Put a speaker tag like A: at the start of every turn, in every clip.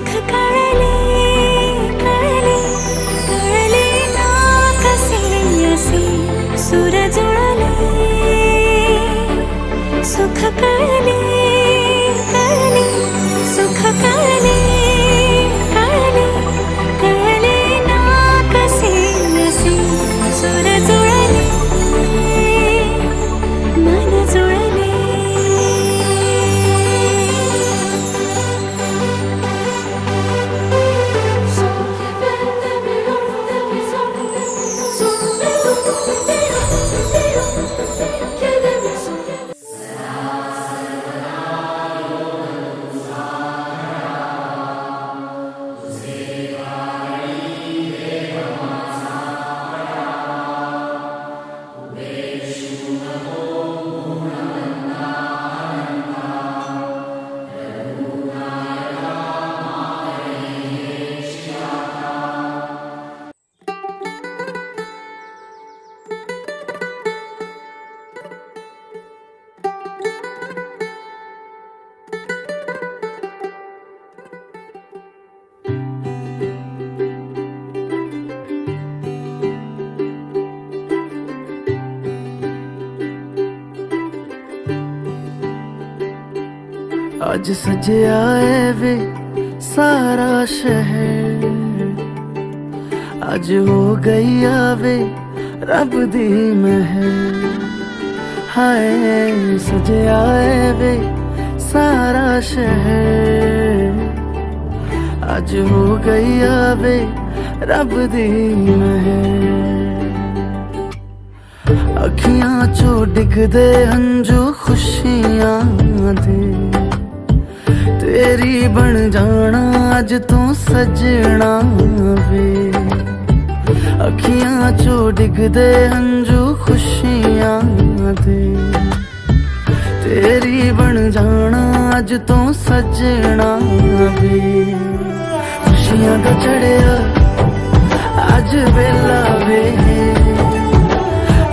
A: सुख कळले कळले कळले ना कसे असे सूर जुळले सुख कळले कळले सुख कळले कळले कळले ना कसे असे सूर जुळले मन जुळले
B: आज सजया है वे सारा शहर, आज हो गई आवे रब दी महर। हाय सजया है वे सारा शहर, आज हो गई आवे रब दी महर। अखियां चो डिगदे हंजू खुशियां दे, तेरी बन जाना अज तू सजना वे। अखियां चो डिगदे हंजू खुशियां दे, तेरी बन जाना अज तू सजना वे। खुशियां दा चढ़िया अज वेला वे,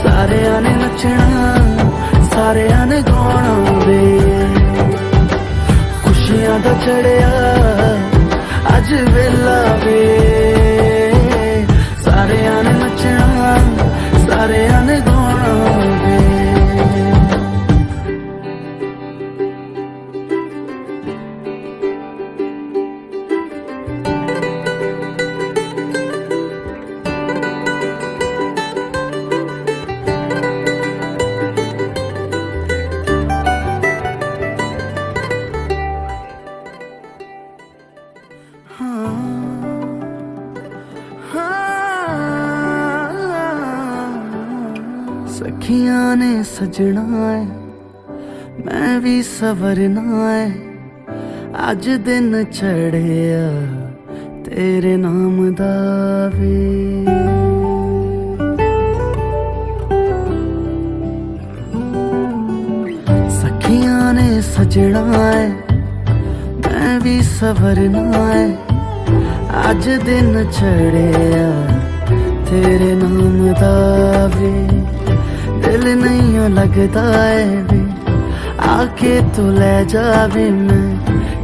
B: सारेयां ने नचना सारेयां ने गाना वे। खुशियां दा चढ़िया अज वेला वे, सारेयां ने नचना सारेयां ने गाना वे। सखियां ने सजना है मैं भी सवरना है, अज दिन चढ़िया तेरे नाम दा वे। सखियां ने सजना है मैं भी सवरना है, अज दिन चढ़िया तेरे नाम दा वे। दिल नहीं लगता है वे, आके तू ले जावे मैं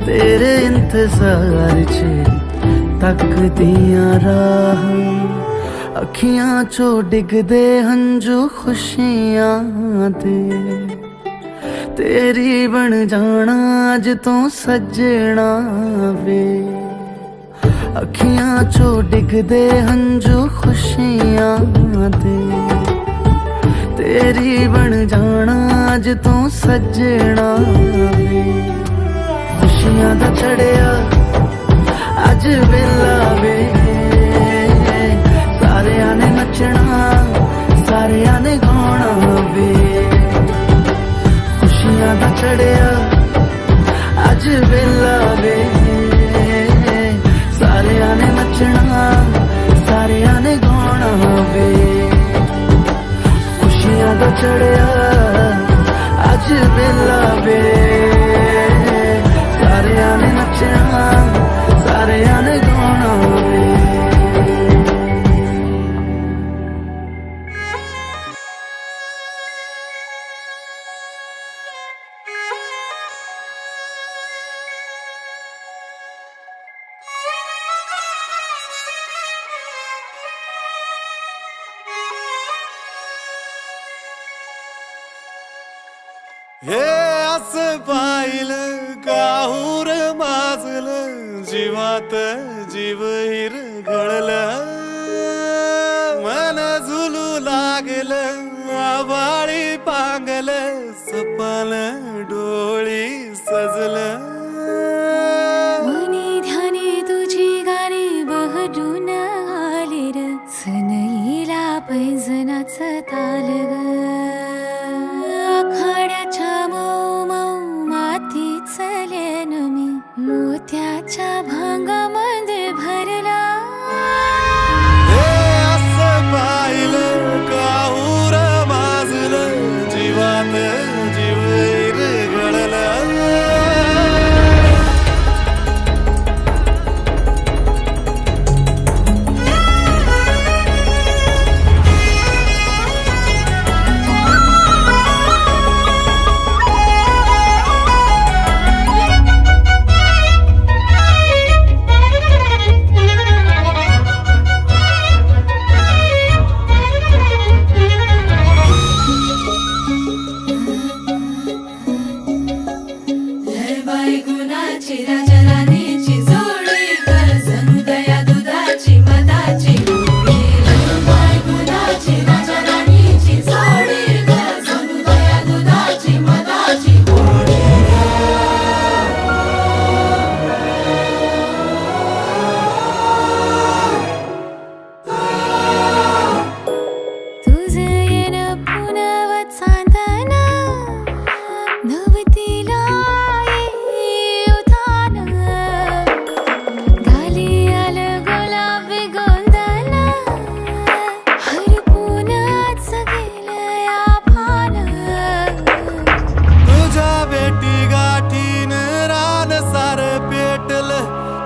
B: तेरे इंतजार च तकदियां राह। अखियां चो डिगदे हंजू खुशियां दे, तेरी बन जाना अज तू सजना वे। अखियां चो डिगदे हंजू खुशियां दे, तेरी बन जाना अज तू सजना वे। खुशियां दा चढ़िया अज वेला वे, सारेयां ने नचना सारेयां ने गाना वे। खुशियां दा चढ़िया अज वेला वे, सारेयां ने नचना सारेयां ने गाना वे। खुशियां दा चढ़िया अज वेला वे, सारेयां ने नचना सारेयां ने गाना।
C: हे असं पाहिलं काहूर माजलं जीवात जीव हिरगळलं मन झुलू लागलं आभाळी पांगलं सपान डोळी सजलं
A: मनी ध्यानी तुझी गाणी बहरून आले र सनईला पैजनाचं ताल ग आखाड्याच्या मऊ मऊ मातीच लेन मी मोत्याच्या भांगामध्ये भरला
C: हे असं पाहिलं काहूर माजलं जीवात जीव हिरगळलं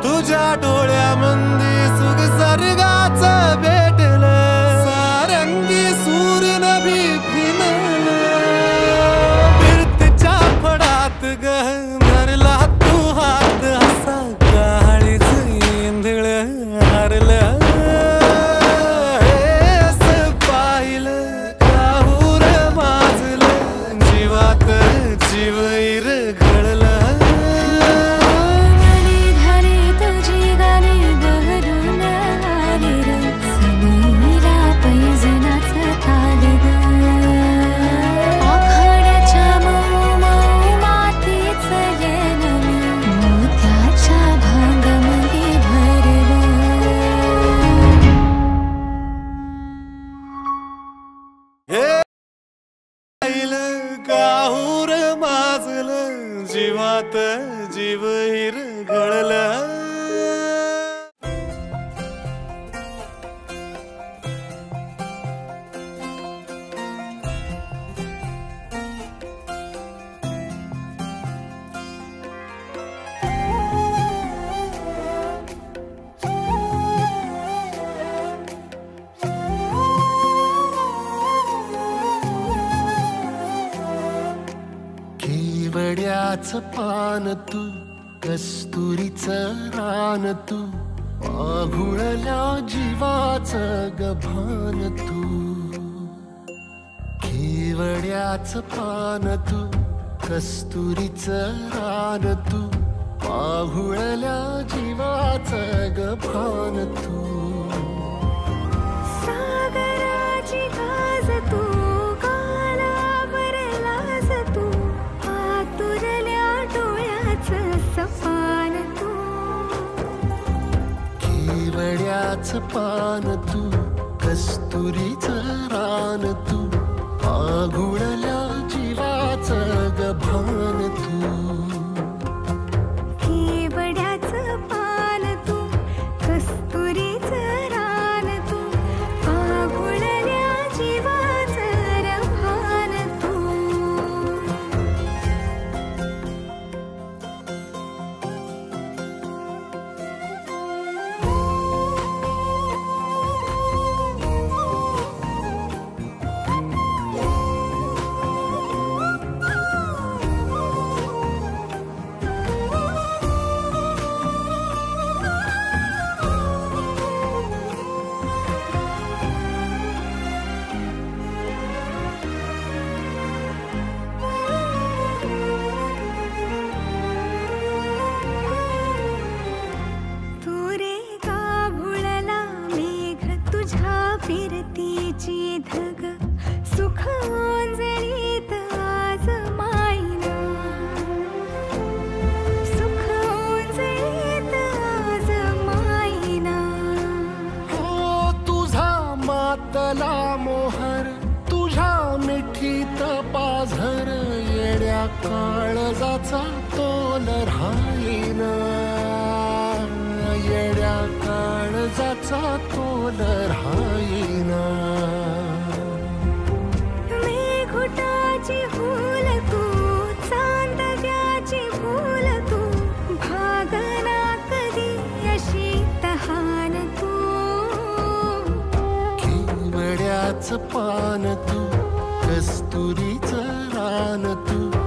C: तुझ्या डोळ्यामंदी सुख सर्गाचं भेटलं सारंगी सूर नभी फिरलं फिरतीच्या फडात धरला तू हात असा गाळीच इंधळ हरलं असं पाहिलं काहूर माजलं जीवात जीव हिरगळलं काहूर माजलं जीवात जीव हिरगळलं
D: केवड्याचं पान तू कस्तुरीचं रान तू आघुळल्या जीवाचं गभान तू केवड्याचं पान तू कस्तुरीचं रान तू आघुळल्या जीवाचं गभान तू
A: सागराची गाज तू
D: केवड्याचं पान तू कस्तुरीचं रान तू आघुळल्या जीवाचं गभान तू
A: केवड्याचं पान तू कस्तुरीचं रान तू आघुळल्या जीवाचं गभान तू
D: काळजाचा तोल राहीना, येड्या काळजाचा तोल राहीना.
A: मेघुटाची फूल तू, चांदव्याची फूल तू, भागना कधी अशी तहान तू.
D: केवड्याचं पान तू, कस्तुरीचं रान तू,